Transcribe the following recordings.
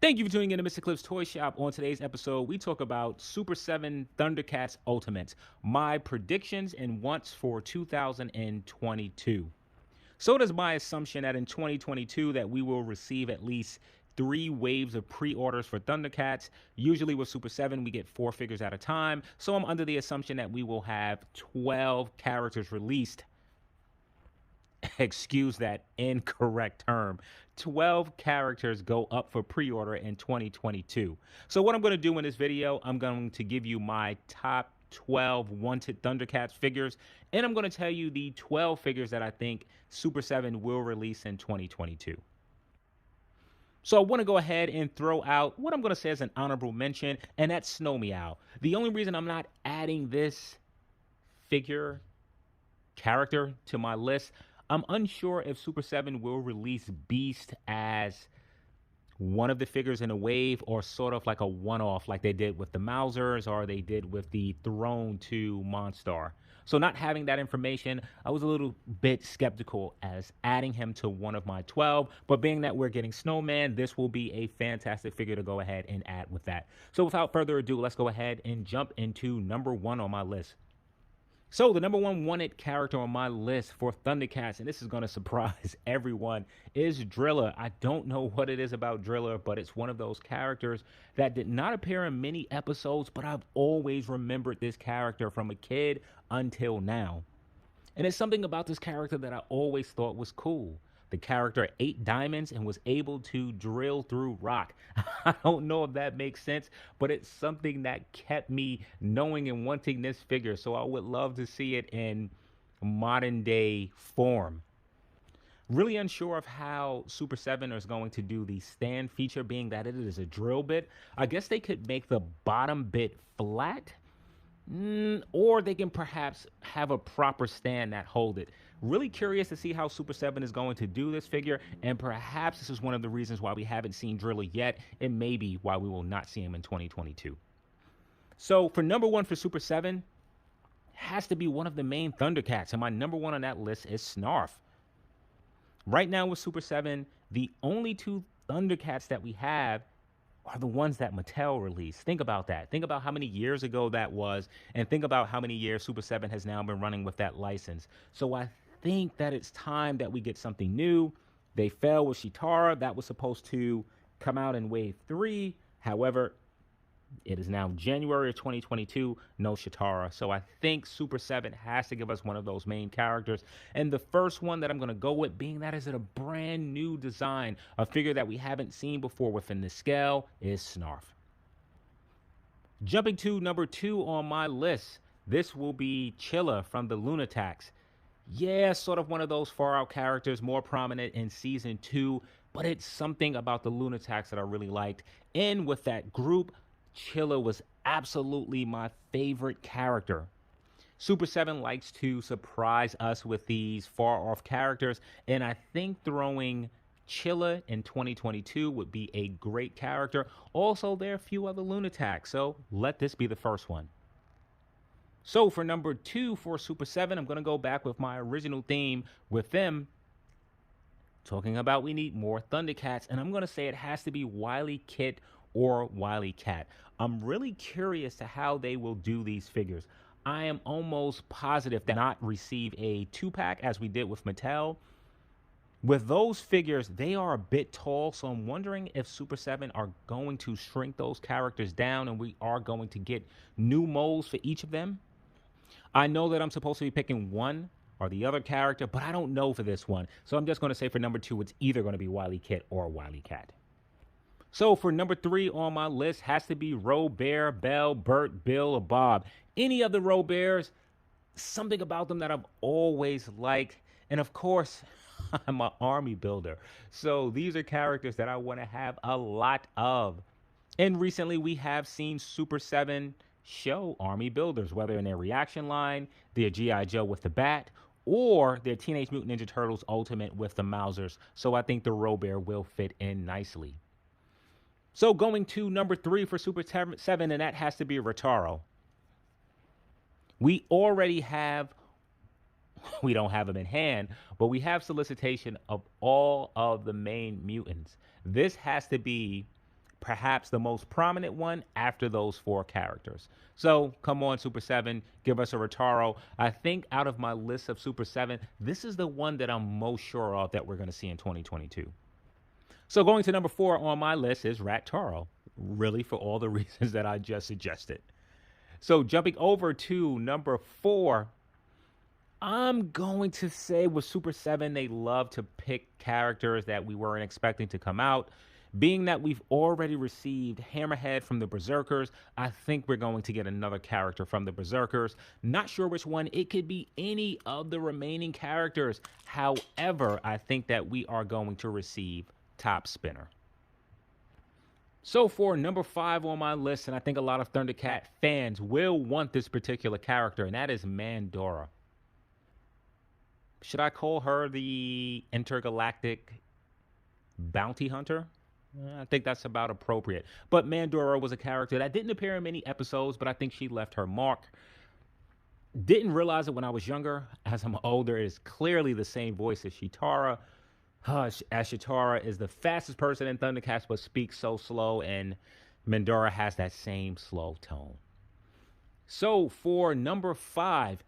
Thank you for tuning in to Mr. Cliff's Toy Shop. On today's episode, we talk about Super 7 Thundercats Ultimates, my predictions and wants for 2022. So it is my assumption that in 2022 that we will receive at least 3 waves of pre-orders for Thundercats. Usually with Super 7, we get 4 figures at a time. So I'm under the assumption that we will have 12 characters released. Excuse that incorrect term. 12 characters go up for pre-order in 2022. So what I'm going to do in this video, I'm going to give you my top 12 wanted Thundercats figures, and I'm going to tell you the 12 figures that I think Super 7 will release in 2022. So I want to go ahead and throw out what I'm going to say as an honorable mention, and that's Snow Meow. The only reason I'm not adding this character to my list, I'm unsure if Super 7 will release Beast as one of the figures in a wave or sort of like a one-off like they did with the Mousers or they did with the Throne 2 Monstar. So not having that information, I was a little bit skeptical as adding him to one of my 12, but being that we're getting Snowman, this will be a fantastic figure to go ahead and add with that. So without further ado, let's go ahead and jump into number 1 on my list. So the number 1 wanted character on my list for Thundercats, and this is going to surprise everyone, is Drilla. I don't know what it is about Drilla, but it's one of those characters that did not appear in many episodes, but I've always remembered this character from a kid until now. And it's something about this character that I always thought was cool. The character ate diamonds and was able to drill through rock. I don't know if that makes sense, but it's something that kept me knowing and wanting this figure. So I would love to see it in modern day form. Really unsure of how Super 7 is going to do the stand feature, being that it is a drill bit. I guess they could make the bottom bit flat. Or they can perhaps have a proper stand that hold it. Really curious to see how Super 7 is going to do this figure, and perhaps this is one of the reasons why we haven't seen Drilla yet, and maybe why we will not see him in 2022. So for number 1 for Super 7, has to be one of the main Thundercats, and my number 1 on that list is Snarf. Right now with Super 7, the only 2 Thundercats that we have are the ones that Mattel released. Think about that. Think about how many years ago that was, and think about how many years Super 7 has now been running with that license. So I think that it's time that we get something new. They fell with Cheetara. That was supposed to come out in Wave 3. However, it is now January of 2022, no Cheetara. So I think Super 7 has to give us one of those main characters. And the first one that I'm going to go with, being that is a brand new design, a figure that we haven't seen before within the scale, is Snarf. Jumping to number 2 on my list, this will be Chilla from the Lunatics. Yeah, sort of one of those far out characters, more prominent in season 2, but it's something about the Lunatics that I really liked. And with that group, Chilla was absolutely my favorite character. Super 7 likes to surprise us with these far off characters, and I think throwing Chilla in 2022 would be a great character. Also, there are a few other Lunatics, so let this be the first one. So for number 2 for Super 7, I'm going to go back with my original theme with them talking about we need more Thundercats, and I'm going to say it has to be Wily Kit or Wily Cat. I'm really curious to how they will do these figures. I am almost positive that not receive a 2-pack as we did with Mattel. With those figures, they are a bit tall, so I'm wondering if Super 7 are going to shrink those characters down and we are going to get new molds for each of them. I know that I'm supposed to be picking one or the other character, but I don't know for this one. So I'm just going to say for number 2, it's either going to be Wily Kit or Wily Cat. So for number 3 on my list has to be Robert, Belle, Bert, Bill, or Bob. Any of the Roberts, something about them that I've always liked. And of course, I'm an army builder. So these are characters that I want to have a lot of. And recently we have seen Super 7 show army builders, whether in their reaction line, their G.I. Joe with the bat, or their Teenage Mutant Ninja Turtles Ultimate with the Mousers. So I think the Robert will fit in nicely. So going to number 3 for Super 7, and that has to be Rattaro. We already have, we don't have them in hand, but we have solicitation of all of the main mutants. This has to be perhaps the most prominent one after those 4 characters. So come on, Super 7, give us a Rattaro. I think out of my list of Super 7, this is the one that I'm most sure of that we're going to see in 2022. So going to number 4 on my list is Rattaro, really for all the reasons that I just suggested. So jumping over to number 4, I'm going to say with Super 7, they love to pick characters that we weren't expecting to come out. Being that we've already received Hammerhead from the Berserkers, I think we're going to get another character from the Berserkers. Not sure which one. It could be any of the remaining characters. However, I think that we are going to receive Top Spinner. So for number 5 on my list, and I think a lot of Thundercat fans will want this particular character, and that is Mandara. Should I call her the intergalactic bounty hunter? I think that's about appropriate. But Mandara was a character that didn't appear in many episodes, but I think she left her mark. Didn't realize it when I was younger. As I'm older, it is clearly the same voice as Cheetara. As Cheetara is the fastest person in Thundercats, but speaks so slow, and Mandara has that same slow tone. So for number 5,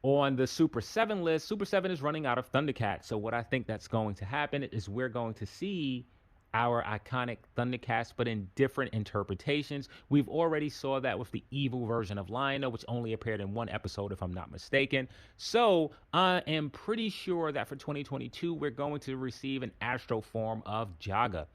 on the Super 7 list, Super 7 is running out of Thundercats. So what I think that's going to happen is we're going to see our iconic Thundercats, but in different interpretations. We've already saw that with the evil version of Lion-O, which only appeared in 1 episode, if I'm not mistaken. So I am pretty sure that for 2022, we're going to receive an Astro form of Jaga.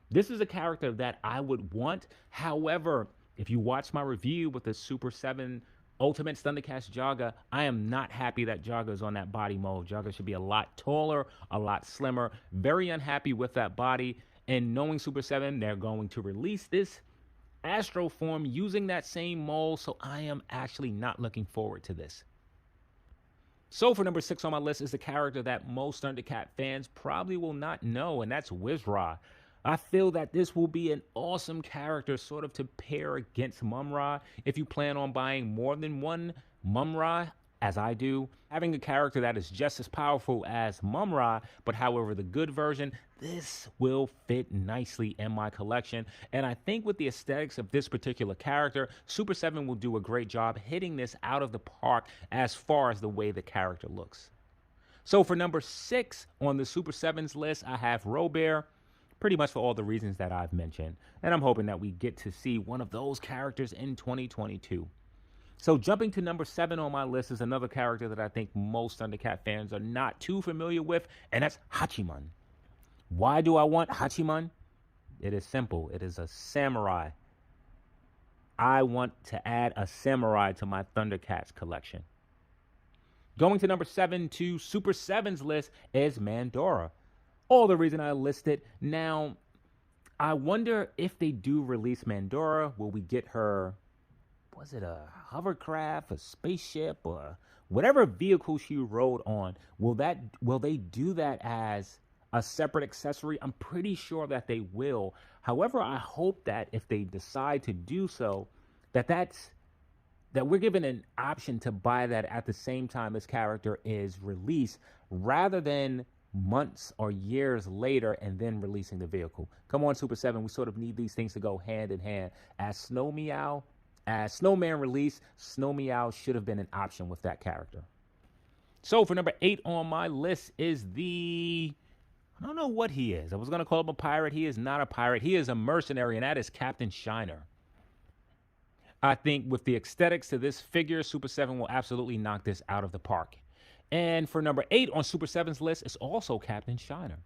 This is a character that I would want. However, if you watch my review with the Super 7 Ultimate Thundercats Jaga, I am not happy that Jaga is on that body mode. Jaga should be a lot taller, a lot slimmer. Very unhappy with that body. And knowing Super 7, they're going to release this Astro form using that same mold. So I am actually not looking forward to this. So for number 6 on my list is the character that most Thundercat fans probably will not know, and that's Wizrah. I feel that this will be an awesome character sort of to pair against Mum-Ra. If you plan on buying more than one Mum-Ra, as I do, having a character that is just as powerful as Mum-Ra, but however the good version, this will fit nicely in my collection. And I think with the aesthetics of this particular character, Super 7 will do a great job hitting this out of the park as far as the way the character looks. So for number 6 on the Super 7's list, I have Robert. Pretty much for all the reasons that I've mentioned. And I'm hoping that we get to see one of those characters in 2022. So jumping to number 7 on my list is another character that I think most Thundercat fans are not too familiar with, and that's Hachiman. Why do I want Hachiman? It is simple. It is a samurai. I want to add a samurai to my Thundercats collection. Going to number 7 to Super 7's list is Mandara. All the reason I listed. Now, I wonder if they do release Mandara, will we get her, was it a hovercraft, a spaceship, or whatever vehicle she rode on? Will they do that as a separate accessory? I'm pretty sure that they will. However, I hope that if they decide to do so, that we're given an option to buy that at the same time this character is released, rather than months or years later and then releasing the vehicle. Come on, Super 7, we sort of need these things to go hand in hand. As Snowman released, Snow Meow should have been an option with that character. So for number 8 on my list is I don't know what he is. I was going to call him a pirate. He is not a pirate. He is a mercenary, and that is Captain Shiner. I think with the aesthetics to this figure, Super 7 will absolutely knock this out of the park. And for number 8 on Super 7's list is also Captain Shiner.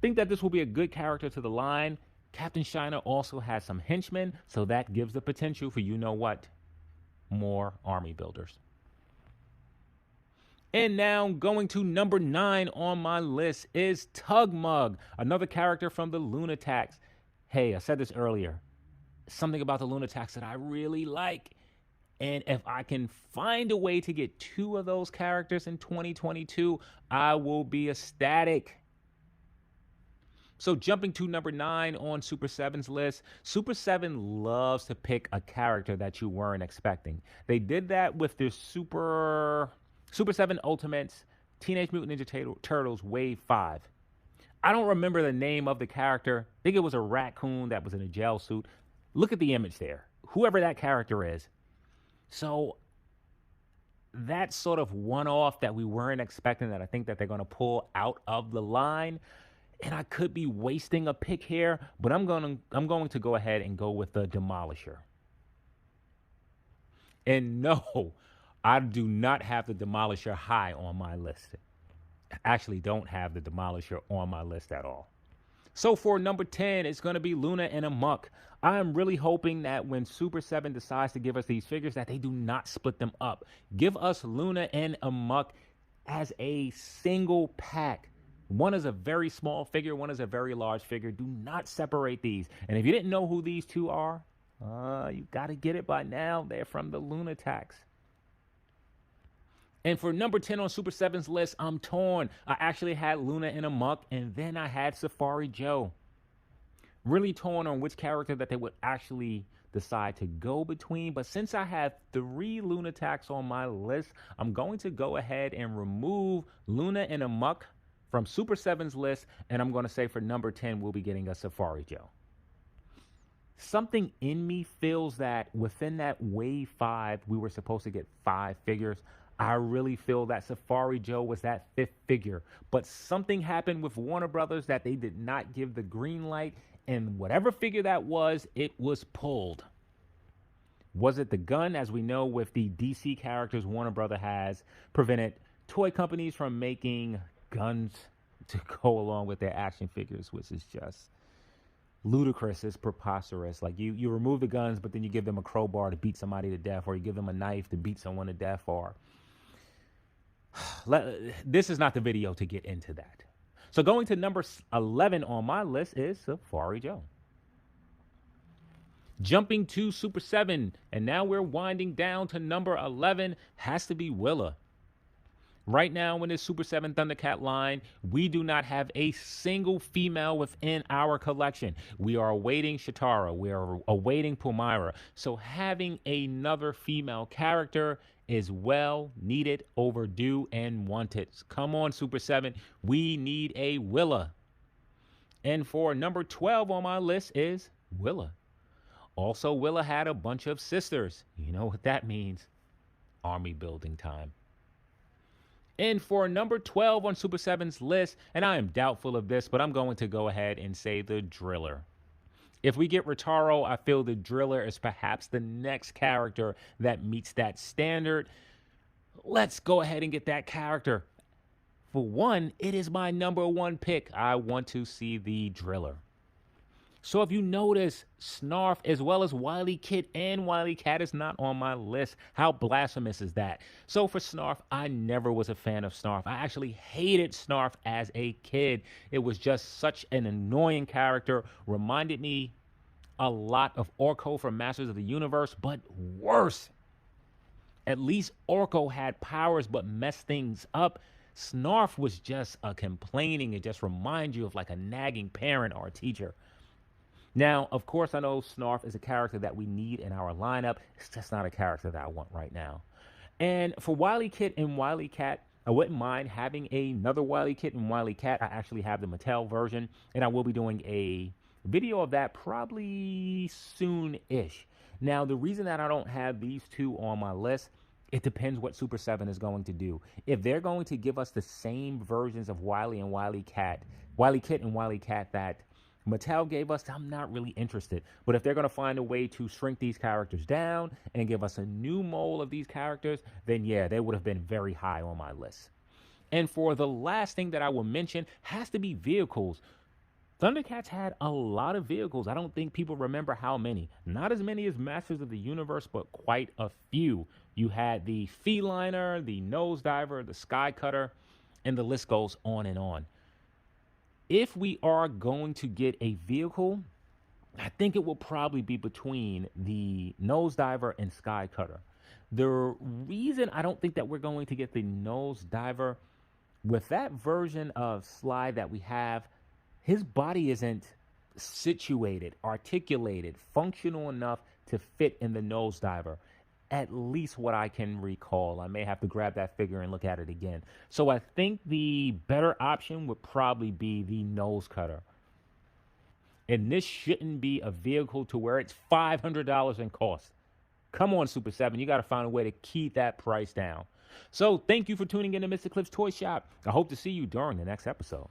Think that this will be a good character to the line. Captain Shiner also has some henchmen, so that gives the potential for more army builders. And now going to number 9 on my list is Tug Mug, another character from the Lunatics. Hey, I said this earlier. Something about the Lunatics that I really like. And if I can find a way to get 2 of those characters in 2022, I will be ecstatic. So jumping to number 9 on Super 7's list, Super 7 loves to pick a character that you weren't expecting. They did that with their Super 7 Ultimates Teenage Mutant Ninja Turtles Wave 5. I don't remember the name of the character. I think it was a raccoon that was in a gel suit. Look at the image there. Whoever that character is. So that sort of one-off that we weren't expecting, that I think that they're going to pull out of the line. And I could be wasting a pick here, but I'm going to go ahead and go with the Demolisher. And no, I do not have the Demolisher high on my list. I actually don't have the Demolisher on my list at all. So for number 10, it's going to be Luna and Amuk. I am really hoping that when Super 7 decides to give us these figures, that they do not split them up. Give us Luna and Amuk as a single pack. One is a very small figure, one is a very large figure. Do not separate these. And if you didn't know who these two are, you got to get it by now. They're from the Lunatics. And for number 10 on Super 7's list, I'm torn. I actually had Luna and Amuk, and then I had Safari Joe. Really torn on which character that they would actually decide to go between. But since I have 3 Lunatics on my list, I'm going to go ahead and remove Luna and Amuk from Super 7's list, and I'm going to say for number 10, we'll be getting a Safari Joe. Something in me feels that within that Wave 5, we were supposed to get 5 figures. I really feel that Safari Joe was that 5th figure. But something happened with Warner Brothers that they did not give the green light, and whatever figure that was, it was pulled. Was it the gun? As we know, with the DC characters, Warner Brothers has prevented toy companies from making guns to go along with their action figures, which is just ludicrous. It's preposterous. Like you remove the guns, but then you give them a crowbar to beat somebody to death, or you give them a knife to beat someone to death. Or this is not the video to get into that. So going to number 11 on my list is Safari Joe. Jumping to Super 7, and now we're winding down to number 11, has to be Willa. Right now in this Super 7 Thundercat line, we do not have a single female within our collection. We are awaiting Rattaro. We are awaiting Palmyra. So having another female character is well needed, overdue, and wanted. Come on, Super 7. We need a Willa. And for number 12 on my list is Willa. Also, Willa had a bunch of sisters. You know what that means. Army building time. And for number 12 on Super 7's list, and I am doubtful of this, but I'm going to go ahead and say the Driller. If we get Rattaro, I feel the Driller is perhaps the next character that meets that standard. Let's go ahead and get that character. For one, it is my number 1 pick. I want to see the Driller. So if you notice, Snarf as well as Wily Kit and Wily Cat is not on my list. How blasphemous is that? So for Snarf, I never was a fan of Snarf. I actually hated Snarf as a kid. It was just such an annoying character. Reminded me a lot of Orko from Masters of the Universe, but worse. At least Orko had powers but messed things up. Snarf was just a complaining. It just reminds you of like a nagging parent or a teacher. Now, of course, I know Snarf is a character that we need in our lineup. It's just not a character that I want right now. And for Wily Kit and Wily Cat, I wouldn't mind having another Wily Kit and Wily Cat. I actually have the Mattel version, and I will be doing a video of that probably soon-ish. Now, the reason that I don't have these two on my list, it depends what Super 7 is going to do. If they're going to give us the same versions of Wily and Wily Cat, Wily Kit and Wily Cat that Mattel gave us, I'm not really interested. But if they're going to find a way to shrink these characters down and give us a new mold of these characters, then yeah, they would have been very high on my list. And for the last thing that I will mention has to be vehicles. Thundercats had a lot of vehicles. I don't think people remember how many. Not as many as Masters of the Universe, but quite a few. You had the Feliner, the Nosediver, the Sky Cutter, and the list goes on and on. If we are going to get a vehicle, I think it will probably be between the Nosediver and Sky Cutter. The reason I don't think that we're going to get the Nosediver, with that version of Sly that we have, his body isn't situated, articulated, functional enough to fit in the Nosediver. at least what I can recall. I may have to grab that figure and look at it again. So I think the better option would probably be the nose cutter. And this shouldn't be a vehicle to where it's $500 in cost. Come on, Super 7. You got to find a way to keep that price down. So thank you for tuning in to Mr. Cliff's Toy Shop. I hope to see you during the next episode.